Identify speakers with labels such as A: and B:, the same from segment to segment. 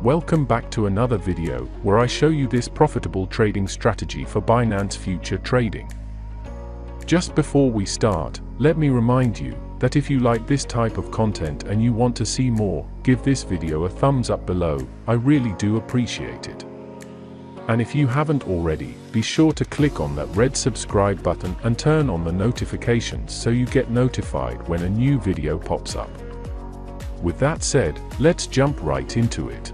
A: Welcome back to another video, where I show you this profitable trading strategy for Binance Future Trading. Just before we start, let me remind you that if you like this type of content and you want to see more, give this video a thumbs up below, I really do appreciate it. And if you haven't already, be sure to click on that red subscribe button and turn on the notifications so you get notified when a new video pops up. With that said, let's jump right into it.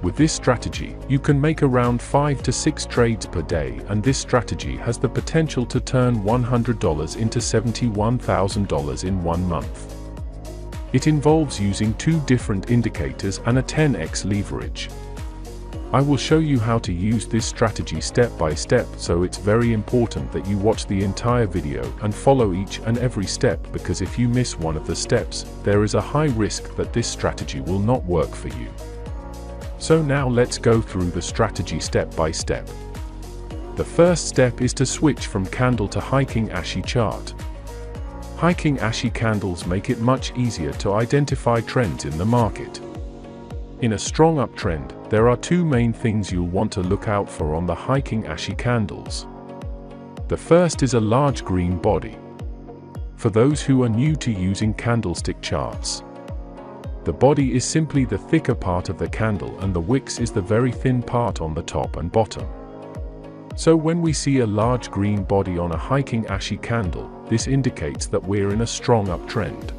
A: With this strategy, you can make around 5 to 6 trades per day, and this strategy has the potential to turn $100 into $71,000 in 1 month. It involves using 2 different indicators and a 10x leverage. I will show you how to use this strategy step by step, so it's very important that you watch the entire video and follow each and every step, because if you miss one of the steps, there is a high risk that this strategy will not work for you. So now let's go through the strategy step by step. The first step is to switch from candle to hiking Ashi chart. Hiking Ashi candles make it much easier to identify trends in the market. In a strong uptrend, there are 2 main things you'll want to look out for on the hiking Ashi candles. The first is a large green body. For those who are new to using candlestick charts, the body is simply the thicker part of the candle and the wicks is the very thin part on the top and bottom. So when we see a large green body on a hiking Ashi candle, this indicates that we're in a strong uptrend.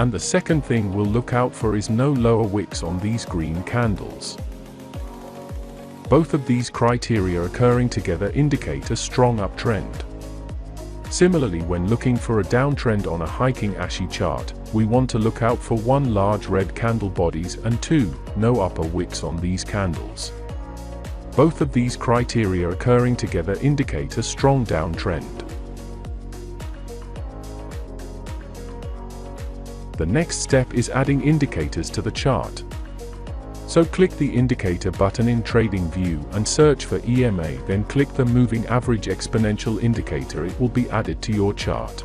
A: And the second thing we'll look out for is no lower wicks on these green candles. Both of these criteria occurring together indicate a strong uptrend. Similarly, when looking for a downtrend on a hiking Ashi chart, we want to look out for 1 large red candle bodies and 2, no upper wicks on these candles. Both of these criteria occurring together indicate a strong downtrend. The next step is adding indicators to the chart. So click the indicator button in Trading View and search for EMA, then click the Moving Average Exponential indicator. It will be added to your chart.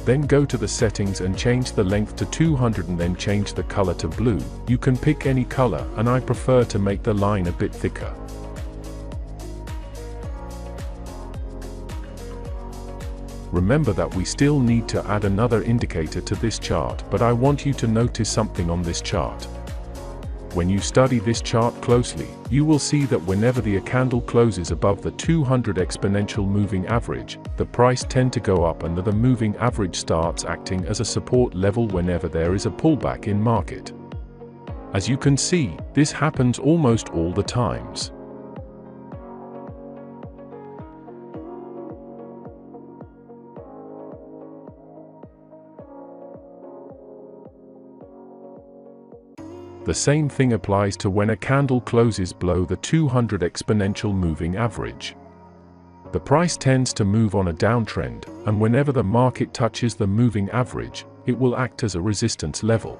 A: Then go to the settings and change the length to 200 and then change the color to blue. You can pick any color, and I prefer to make the line a bit thicker. Remember that we still need to add another indicator to this chart, but I want you to notice something on this chart. When you study this chart closely, you will see that whenever the candle closes above the 200 exponential moving average, the price tends to go up, and the moving average starts acting as a support level whenever there is a pullback in market. As you can see, this happens almost all the times. The same thing applies to when a candle closes below the 200 exponential moving average. The price tends to move on a downtrend, and whenever the market touches the moving average, it will act as a resistance level.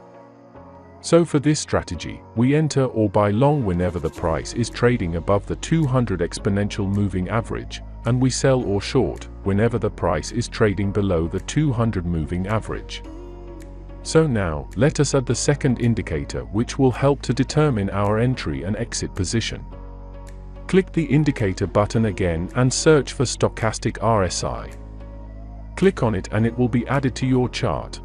A: So for this strategy, we enter or buy long whenever the price is trading above the 200 exponential moving average, and we sell or short whenever the price is trading below the 200 moving average. So now, let us add the second indicator, which will help to determine our entry and exit position. Click the indicator button again and search for stochastic RSI. Click on it and it will be added to your chart.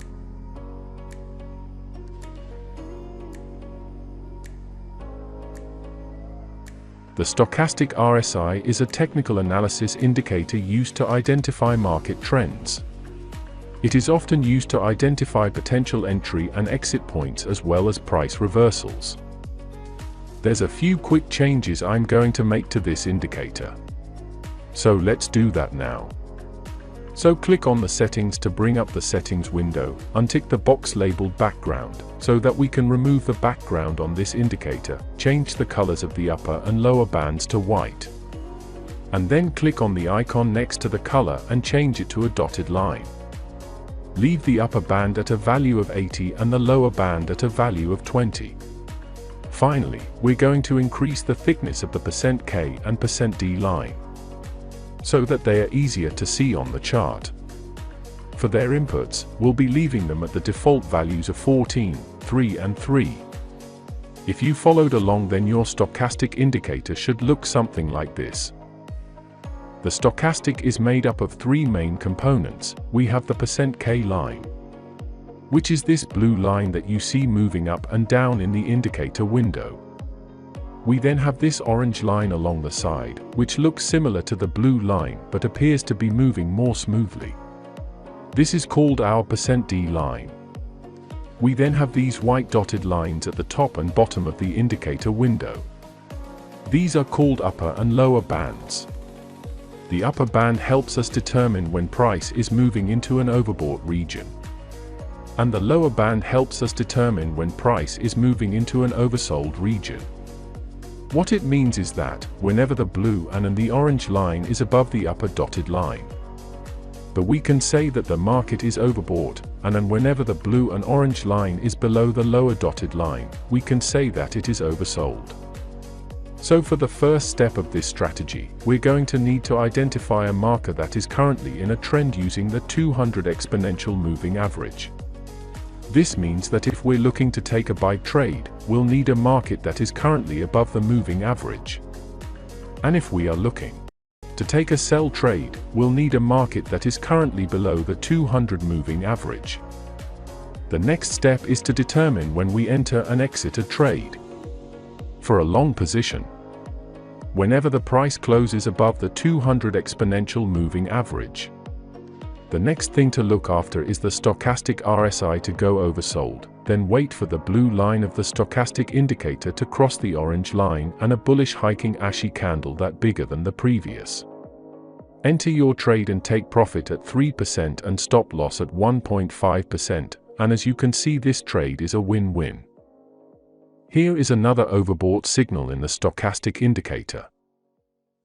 A: The stochastic RSI is a technical analysis indicator used to identify market trends. It is often used to identify potential entry and exit points as well as price reversals. There's a few quick changes I'm going to make to this indicator. So let's do that now. So click on the settings to bring up the settings window, untick the box labeled background, so that we can remove the background on this indicator, change the colors of the upper and lower bands to white. And then click on the icon next to the color and change it to a dotted line. Leave the upper band at a value of 80 and the lower band at a value of 20. Finally, we're going to increase the thickness of the %K and %D line, so that they are easier to see on the chart. For their inputs, we'll be leaving them at the default values of 14, 3 and 3. If you followed along, then your stochastic indicator should look something like this. The stochastic is made up of three main components. We have the %K line, which is this blue line that you see moving up and down in the indicator window. We then have this orange line along the side, which looks similar to the blue line but appears to be moving more smoothly. This is called our %D line. We then have these white dotted lines at the top and bottom of the indicator window. These are called upper and lower bands. The upper band helps us determine when price is moving into an overbought region, and the lower band helps us determine when price is moving into an oversold region. What it means is that, whenever the blue and the orange line is above the upper dotted line, we can say that the market is overbought, and then whenever the blue and orange line is below the lower dotted line, we can say that it is oversold. So for the first step of this strategy, we're going to need to identify a marker that is currently in a trend using the 200 exponential moving average. This means that if we're looking to take a buy trade, we'll need a market that is currently above the moving average. And if we are looking to take a sell trade, we'll need a market that is currently below the 200 moving average. The next step is to determine when we enter and exit a trade. For a long position, whenever the price closes above the 200 exponential moving average, the next thing to look after is the stochastic RSI to go oversold, then wait for the blue line of the stochastic indicator to cross the orange line and a bullish hiking ashy candle that bigger than the previous. Enter your trade and take profit at 3% and stop loss at 1.5%, and as you can see, this trade is a win-win. Here is another overbought signal in the stochastic indicator.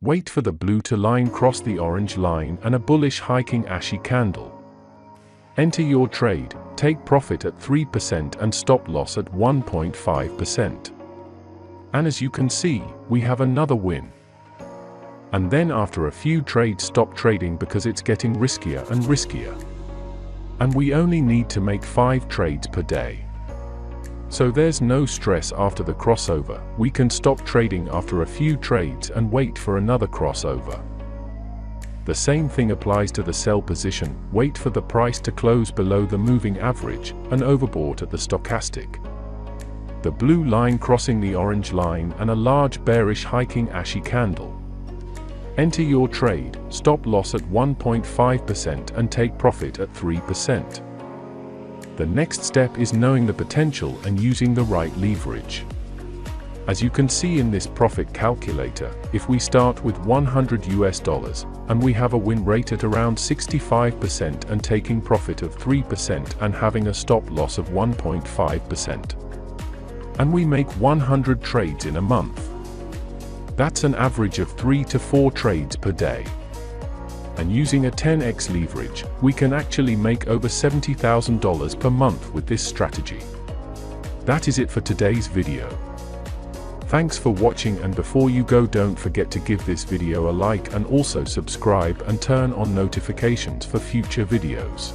A: Wait for the blue line cross the orange line and a bullish hiking ashy candle. Enter your trade, take profit at 3% and stop loss at 1.5%. And as you can see, we have another win. And then after a few trades, stop trading because it's getting riskier and riskier. And we only need to make 5 trades per day. So there's no stress after the crossover. We can stop trading after a few trades and wait for another crossover. The same thing applies to the sell position. Wait for the price to close below the moving average and overbought at the stochastic. The blue line crossing the orange line and a large bearish hiking ashy candle. Enter your trade, stop loss at 1.5% and take profit at 3%. The next step is knowing the potential and using the right leverage. As you can see in this profit calculator, if we start with $100 and we have a win rate at around 65% and taking profit of 3% and having a stop loss of 1.5%, and we make 100 trades in a month, that's an average of 3 to 4 trades per day. And using a 10x leverage, we can actually make over $70,000 per month with this strategy. That is it for today's video. Thanks for watching, and before you go, don't forget to give this video a like and also subscribe and turn on notifications for future videos.